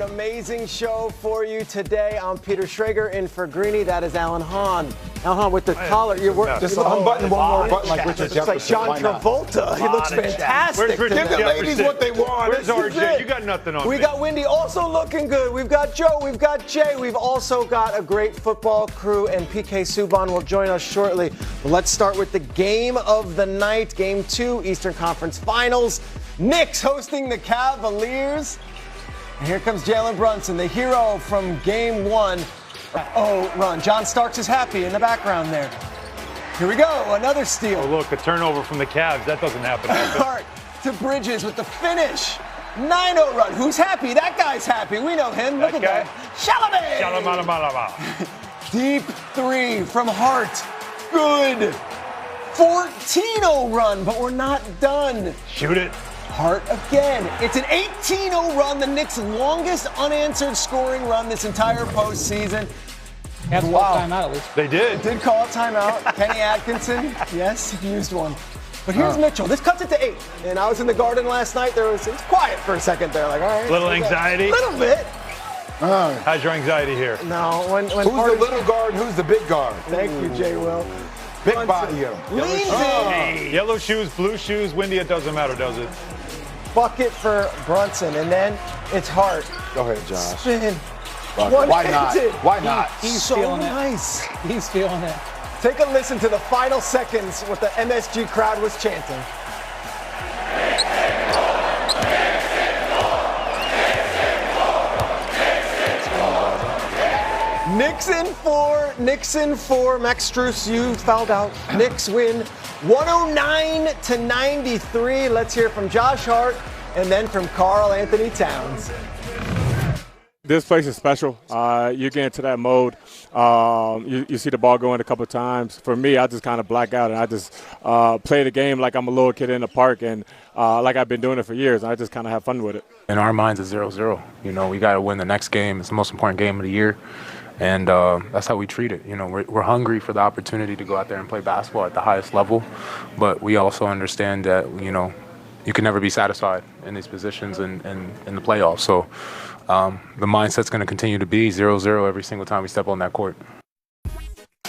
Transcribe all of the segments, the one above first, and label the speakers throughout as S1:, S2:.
S1: amazing show for you today. I'm Peter Schrager in for Greeny. That is Alan Hahn. Alan Hahn with the collar. You're
S2: just unbutton one more button like Richard Jefferson.
S1: It's like John Travolta. He looks fantastic.
S2: Give the ladies what they want.
S3: Where's RJ? You got nothing on
S1: We
S3: me.
S1: got Wendy also looking good. We've got Joe. We've got Jay. We've also got a great football crew, and PK Subban will join us shortly. But let's start with the game of the night. Game 2, Eastern Conference Finals. Knicks hosting the Cavaliers. And here comes Jalen Brunson, the hero from Game 1. Oh, run. John Starks is happy in the background there. Here we go, another steal.
S3: Oh, look, a turnover from the Cavs. That doesn't happen.
S1: Hart to Bridges with the finish. 9-0 run. Who's happy? That guy's happy. We know him. Look at that. Chalamet! Deep 3 from Hart. Good. 14-0 run, but we're not done.
S3: Shoot it.
S1: Hart again. It's an 18-0 run, the Knicks' longest unanswered scoring run this entire postseason.
S4: Had to call timeout at least.
S3: They did.
S1: Did call a timeout. Kenny Atkinson, yes, he used one. But here's Mitchell. This cuts it to 8. And I was in the Garden last night. It was quiet for a second there. Like, all right.
S3: Little anxiety.
S1: A little bit.
S3: How's your anxiety here?
S1: No. When
S2: who's the little guard and who's the big guard?
S1: Thank you, Jay Will.
S2: Big body of him.
S1: Leans in.
S3: Yellow shoes, blue shoes, Windy, it doesn't matter, does it?
S1: Bucket for Brunson, and then it's Hart.
S2: Go ahead, Josh.
S1: Spin.
S2: Why not? Why not?
S4: He's
S1: so
S4: feeling
S1: nice.
S4: it. He's feeling it.
S1: Take a listen to the final seconds what the MSG crowd was chanting. Knicks in four. Max Strus, you fouled out. Knicks win 109-93. Let's hear from Josh Hart and then from Karl Anthony Towns.
S5: This place is special. You get into that mode. You see the ball go in a couple of times. For me, I just kind of black out and I just play the game like I'm a little kid in the park and like I've been doing it for years. And I just kind of have fun with it.
S6: In our minds, it's 0-0. You know, we got to win the next game. It's the most important game of the year. And that's how we treat it. You know, we're hungry for the opportunity to go out there and play basketball at the highest level. But we also understand that, you know, you can never be satisfied in these positions and in the playoffs. So the mindset's going to continue to be 0-0 every single time we step on that court.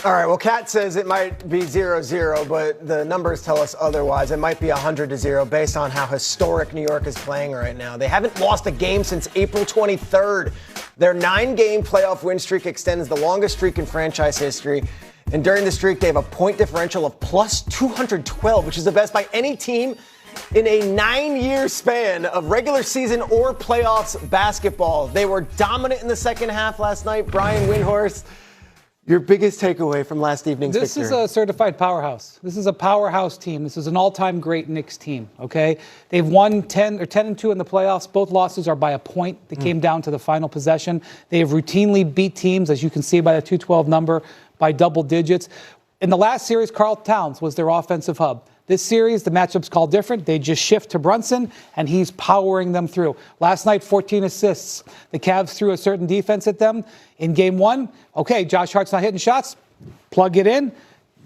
S1: All right, well, Kat says it might be 0-0, but the numbers tell us otherwise. It might be 100-0 based on how historic New York is playing right now. They haven't lost a game since April 23rd. Their 9-game playoff win streak extends the longest streak in franchise history. And during the streak, they have a point differential of plus 212, which is the best by any team in a 9-year span of regular season or playoffs basketball. They were dominant in the second half last night. Brian Windhorst, your biggest takeaway from last evening's victory?
S4: This is a certified powerhouse. This is a powerhouse team. This is an all-time great Knicks team, okay? They've won 10-2 in the playoffs. Both losses are by a point. They came down to the final possession. They have routinely beat teams, as you can see by the 212 number, by double digits. In the last series, Karl Towns was their offensive hub. This series, the matchup's called different. They just shift to Brunson, and he's powering them through. Last night, 14 assists. The Cavs threw a certain defense at them. In Game 1, okay, Josh Hart's not hitting shots. Plug it in.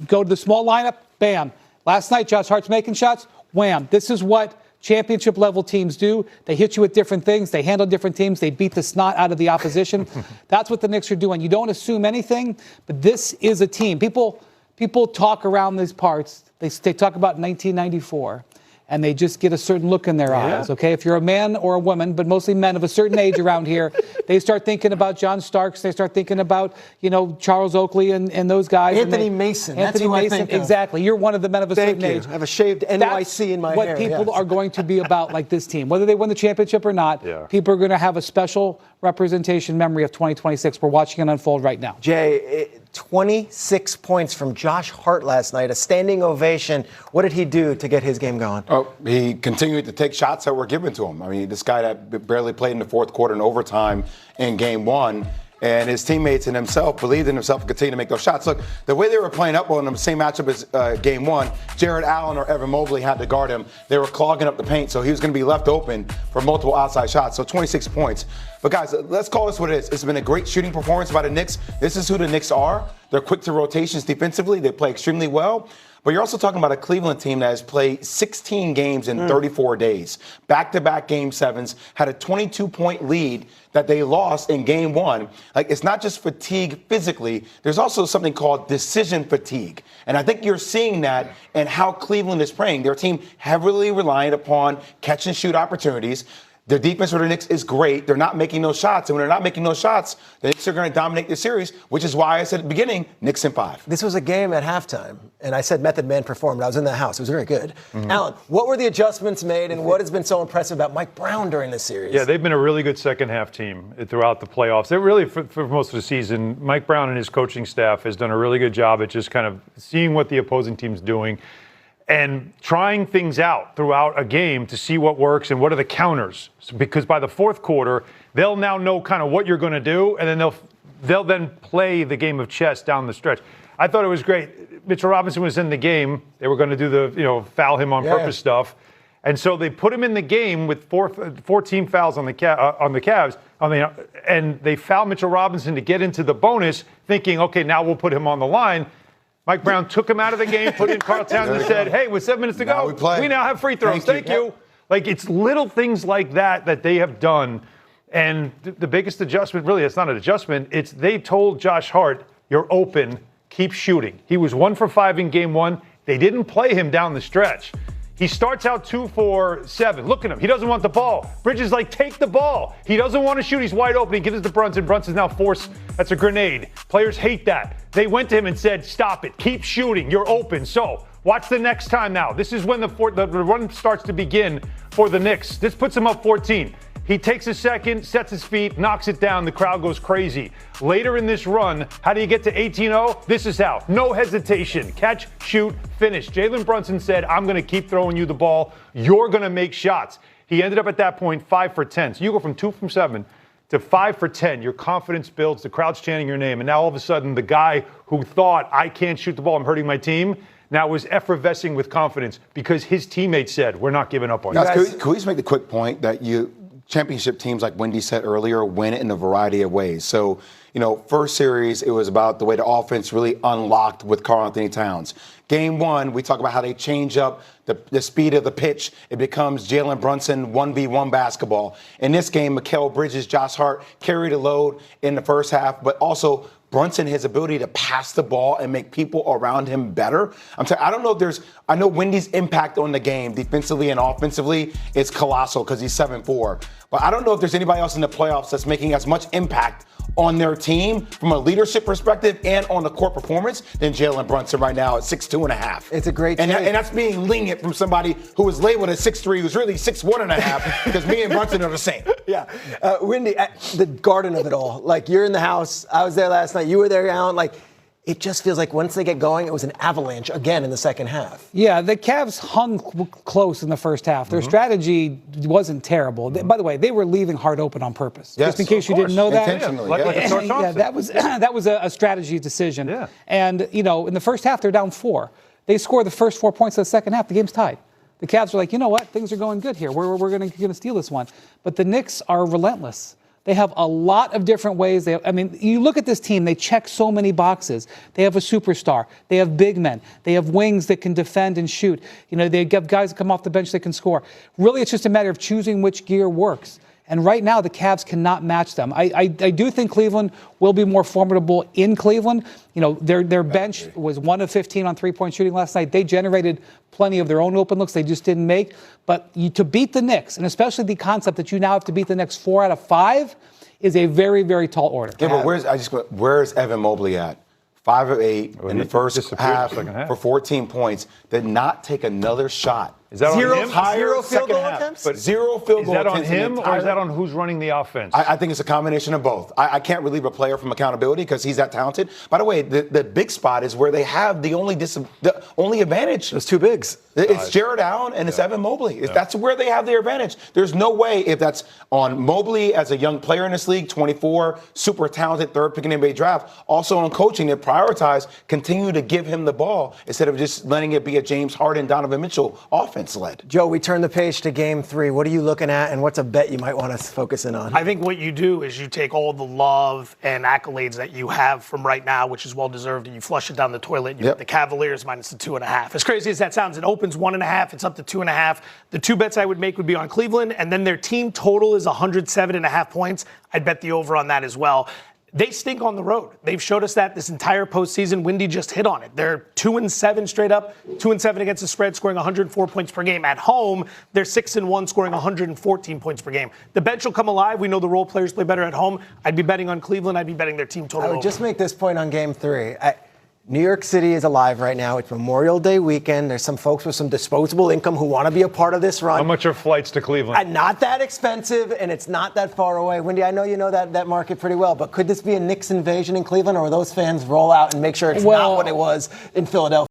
S4: Go to the small lineup. Bam. Last night, Josh Hart's making shots. Wham. This is what championship-level teams do. They hit you with different things. They handle different teams. They beat the snot out of the opposition. That's what the Knicks are doing. You don't assume anything, but this is a team. People talk around these parts. They talk about 1994, and they just get a certain look in their eyes, okay? If you're a man or a woman, but mostly men of a certain age around here, they start thinking about John Starks. They start thinking about, you know, Charles Oakley and those guys.
S1: Anthony Mason. That's who I think of.
S4: Exactly. You're one of the men of a certain age.
S1: I have a shaved NYC in my hair.
S4: That's what people are going to be about, like this team. Whether they win the championship or not, people are going to have a special representation memory of 2026. We're watching it unfold right now.
S1: Jay, 26 points from Josh Hart last night, a standing ovation. What did he do to get his game going?
S2: Oh, he continued to take shots that were given to him. I mean, this guy that barely played in the fourth quarter and overtime in Game 1, and his teammates and himself believed in himself and continued to make those shots. Look, the way they were playing up well in the same matchup as Game 1, Jared Allen or Evan Mobley had to guard him. They were clogging up the paint, so he was going to be left open for multiple outside shots. So 26 points. But guys, let's call this what it is. It's been a great shooting performance by the Knicks. This is who the Knicks are. They're quick to rotations defensively. They play extremely well. But you're also talking about a Cleveland team that has played 16 games in 34 days. Back-to-back Game 7s, had a 22-point lead that they lost in Game 1. Like, it's not just fatigue physically. There's also something called decision fatigue. And I think you're seeing that in how Cleveland is playing. Their team heavily reliant upon catch-and-shoot opportunities. Their defense for the Knicks is great. They're not making those shots. And when they're not making those shots, the Knicks are going to dominate the series, which is why I said at the beginning, Knicks in 5.
S1: This was a game at halftime, and I said Method Man performed. I was in the house. It was very good. Alan, what were the adjustments made, and what has been so impressive about Mike Brown during this series?
S3: Yeah, they've been a really good second-half team throughout the playoffs. They're really, for most of the season, Mike Brown and his coaching staff has done a really good job at just kind of seeing what the opposing team's doing and trying things out throughout a game to see what works and what are the counters. Because by the fourth quarter, they'll now know kind of what you're going to do, and then they'll then play the game of chess down the stretch. I thought it was great. Mitchell Robinson was in the game. They were going to do the foul him on purpose stuff, and so they put him in the game with 14 fouls on the Cavs. And they fouled Mitchell Robinson to get into the bonus, thinking, okay, now we'll put him on the line. Mike Brown took him out of the game, put in Karl Towns, and said, hey, with 7 minutes to go, we now have free throws. Thank you. Like, it's little things like that they have done. And the biggest adjustment, really, it's not an adjustment. It's they told Josh Hart, you're open, keep shooting. He was 1 for 5 in Game 1. They didn't play him down the stretch. He starts out 2 for 7. Look at him. He doesn't want the ball. Bridges like, take the ball. He doesn't want to shoot. He's wide open. He gives it to Brunson. Brunson's now forced. That's a grenade. Players hate that. They went to him and said, stop it. Keep shooting. You're open. So watch the next time now. This is when the run starts to begin for the Knicks. This puts him up 14. He takes a second, sets his feet, knocks it down. The crowd goes crazy. Later in this run, how do you get to 18-0? This is how. No hesitation. Catch, shoot, finish. Jalen Brunson said, I'm going to keep throwing you the ball. You're going to make shots. He ended up at that point 5 for 10. So you go from 2 from 7 to 5 for 10. Your confidence builds. The crowd's chanting your name. And now all of a sudden, the guy who thought, I can't shoot the ball, I'm hurting my team, now was effervescing with confidence because his teammates said, we're not giving up on you.
S2: Can we just make the quick point that championship teams, like Wendy said earlier, win in a variety of ways. So, first series, it was about the way the offense really unlocked with Karl Anthony Towns. Game 1, we talk about how they change up the speed of the pitch. It becomes Jalen Brunson 1v1 basketball. In this game, Mikal Bridges, Josh Hart carried a load in the first half, but also Brunson, his ability to pass the ball and make people around him better. I know Wendy's impact on the game defensively and offensively is colossal because he's 7'4". But I don't know if there's anybody else in the playoffs that's making as much impact on their team from a leadership perspective and on the court performance than Jalen Brunson right now at 6'2.5".
S1: It's a great
S2: and that's being lenient from somebody who was labeled as 6'3", who's really 6'1.5", because me and Brunson are the same.
S1: Yeah. Wendy, the garden of it all. Like, you're in the house. I was there last night. You were there, Alan. Like, it just feels like once they get going, it was an avalanche again in the second half.
S4: Yeah, the Cavs hung close in the first half. Their strategy wasn't terrible. By the way, they were leaving Hart open on purpose.
S2: Yes,
S4: just in case you didn't know that.
S2: Intentionally,
S4: Yeah, that was a strategy decision.
S3: Yeah.
S4: And, in the first half, they're down 4. They score the first 4 points of the second half. The game's tied. The Cavs are like, you know what? Things are going good here. We're going to steal this one. But the Knicks are relentless. They have a lot of different ways. You look at this team, they check so many boxes. They have a superstar. They have big men. They have wings that can defend and shoot. They have guys that come off the bench that can score. Really, it's just a matter of choosing which gear works. And right now, the Cavs cannot match them. I do think Cleveland will be more formidable in Cleveland. Their bench was 1 of 15 on three-point shooting last night. They generated plenty of their own open looks. They just didn't make. But to beat the Knicks, and especially the concept that you now have to beat the Knicks 4 out of 5, is a very, very tall order.
S2: Yeah, but where's Evan Mobley at? 5 of 8 in the first half for 14 points. Did not take another shot.
S3: Is that
S1: Zero
S3: on him?
S1: field goal attempts?
S2: But 0 field goal attempts.
S3: Is that on him or is that on who's running the offense?
S2: I think it's a combination of both. I can't relieve a player from accountability because he's that talented. By the way, the big spot is where they have the only advantage.
S1: Those two bigs.
S2: It's Jared Allen and it's Evan Mobley. That's where they have their advantage. There's no way if that's on Mobley as a young player in this league, 24, super talented, third pick in the NBA draft. Also on coaching, they prioritize, continue to give him the ball instead of just letting it be a James Harden, Donovan Mitchell offense. offense led.
S1: Joe, we turn the page to game 3. What are you looking at, and what's a bet you might want to focus in on?
S7: I think what you do is you take all the love and accolades that you have from right now, which is well-deserved, and you flush it down the toilet. You get the Cavaliers minus the 2.5. As crazy as that sounds, it opens 1.5. It's up to 2.5. The 2 bets I would make would be on Cleveland, and then their team total is 107.5 points. I'd bet the over on that as well. They stink on the road. They've showed us that this entire postseason. Windy just hit on it. They're 2-7 straight up, 2-7 against the spread, scoring 104 points per game. At home, they're 6-1, scoring 114 points per game. The bench will come alive. We know the role players play better at home. I'd be betting on Cleveland. I'd be betting their team total.
S1: I would just make this point on game 3. New York City is alive right now. It's Memorial Day weekend. There's some folks with some disposable income who want to be a part of this run.
S3: How much are flights to Cleveland?
S1: Not that expensive, and it's not that far away. Wendy, I know you know that market pretty well, but could this be a Knicks invasion in Cleveland, or will those fans roll out and make sure it's not what it was in Philadelphia?